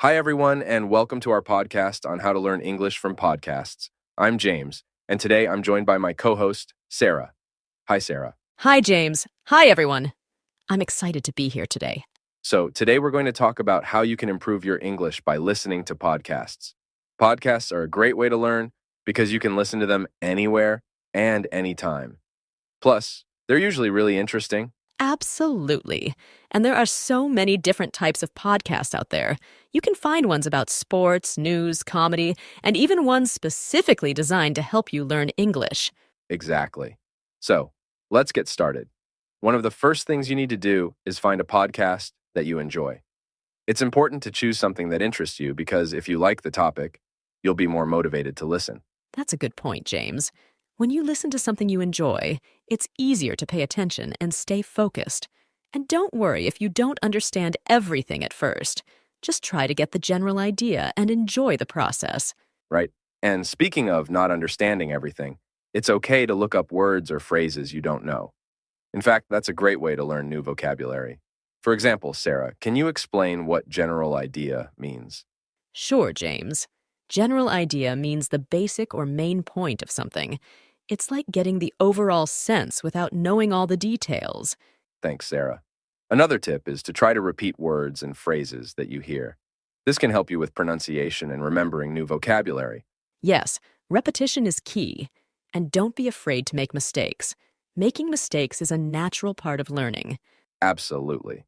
Hi, everyone, and welcome to our podcast on how to learn English from podcasts. I'm James, and today I'm joined by my co host, Sarah. Hi, Sarah. Hi, James. Hi, everyone. I'm excited to be here today. So, today we're going to talk about how you can improve your English by listening to podcasts. Podcasts are a great way to learn because you can listen to them anywhere and anytime. Plus, they're usually really interesting. Absolutely. And there are so many different types of podcasts out there. You can find ones about sports, news, comedy, and even ones specifically designed to help you learn English. Exactly. So, let's get started. One of the first things you need to do is find a podcast that you enjoy. It's important to choose something that interests you because if you like the topic, you'll be more motivated to listen. That's a good point, James. When you listen to something you enjoy, it's easier to pay attention and stay focused. And don't worry if you don't understand everything at first. Just try to get the general idea and enjoy the process. Right? And speaking of not understanding everything, it's okay to look up words or phrases you don't know. In fact, that's a great way to learn new vocabulary. For example, Sarah, can you explain what general idea means? Sure, James. General idea means the basic or main point of something. It's like getting the overall sense without knowing all the details. Thanks, Sarah. Another tip is to try to repeat words and phrases that you hear. This can help you with pronunciation and remembering new vocabulary. Yes, repetition is key. And don't be afraid to make mistakes. Making mistakes is a natural part of learning. Absolutely.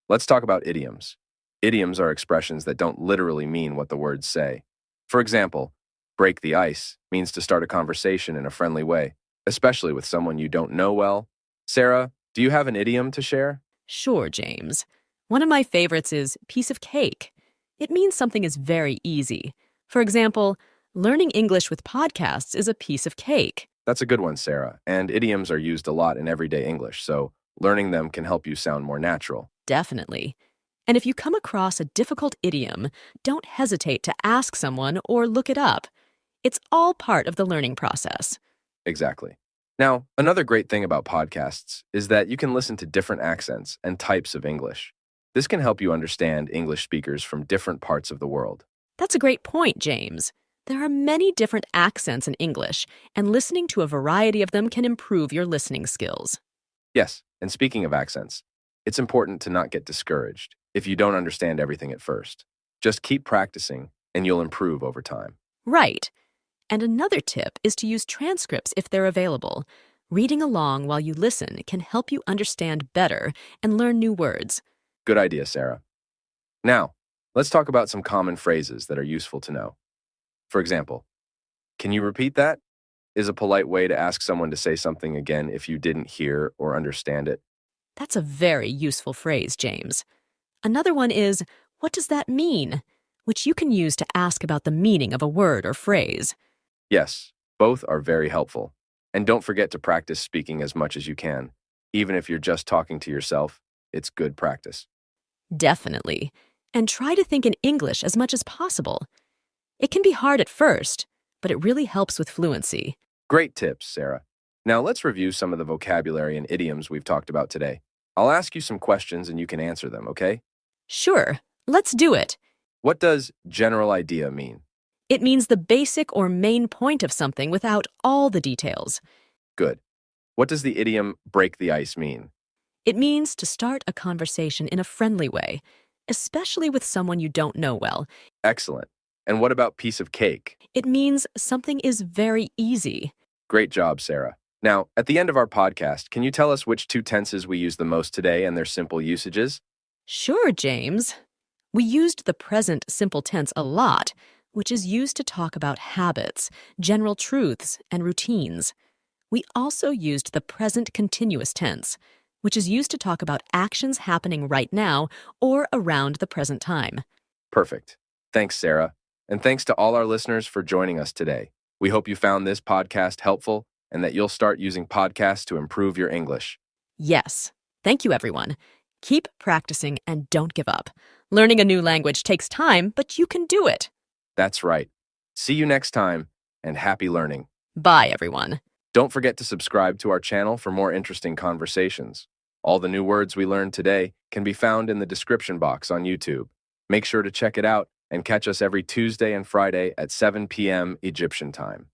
Let's talk about idioms. Idioms are expressions that don't literally mean what the words say. For example, break the ice means to start a conversation in a friendly way, especially with someone you don't know well. Sarah, do you have an idiom to share? Sure, James. One of my favorites is piece of cake. It means something is very easy. For example, learning English with podcasts is a piece of cake. That's a good one, Sarah. And idioms are used a lot in everyday English, so learning them can help you sound more natural. Definitely. And if you come across a difficult idiom, don't hesitate to ask someone or look it up. It's all part of the learning process. Exactly. Now, another great thing about podcasts is that you can listen to different accents and types of English. This can help you understand English speakers from different parts of the world. That's a great point, James. There are many different accents in English, and listening to a variety of them can improve your listening skills. Yes, and speaking of accents, it's important to not get discouraged if you don't understand everything at first. Just keep practicing, and you'll improve over time. Right. And another tip is to use transcripts if they're available. Reading along while you listen can help you understand better and learn new words. Good idea, Sarah. Now, let's talk about some common phrases that are useful to know. For example, can you repeat that? Is a polite way to ask someone to say something again if you didn't hear or understand it. That's a very useful phrase, James. Another one is, what does that mean? Which you can use to ask about the meaning of a word or phrase. Yes, both are very helpful. And don't forget to practice speaking as much as you can. Even if you're just talking to yourself, it's good practice. Definitely. And try to think in English as much as possible. It can be hard at first, but it really helps with fluency. Great tips, Sarah. Now let's review some of the vocabulary and idioms we've talked about today. I'll ask you some questions and you can answer them, okay? Sure, let's do it. What does general idea mean? It means the basic or main point of something without all the details. Good. What does the idiom break the ice mean? It means to start a conversation in a friendly way, especially with someone you don't know well. Excellent. And what about piece of cake? It means something is very easy. Great job, Sarah. Now, at the end of our podcast, can you tell us which two tenses we use the most today and their simple usages? Sure, James. We used the present simple tense a lot, which is used to talk about habits, general truths, and routines. We also used the present continuous tense, which is used to talk about actions happening right now or around the present time. Perfect. Thanks, Sarah. And thanks to all our listeners for joining us today. We hope you found this podcast helpful and that you'll start using podcasts to improve your English. Yes. Thank you, everyone. Keep practicing and don't give up. Learning a new language takes time, but you can do it. That's right. See you next time, and happy learning. Bye, everyone. Don't forget to subscribe to our channel for more interesting conversations. All the new words we learned today can be found in the description box on YouTube. Make sure to check it out and catch us every Tuesday and Friday at 7 p.m. Egyptian time.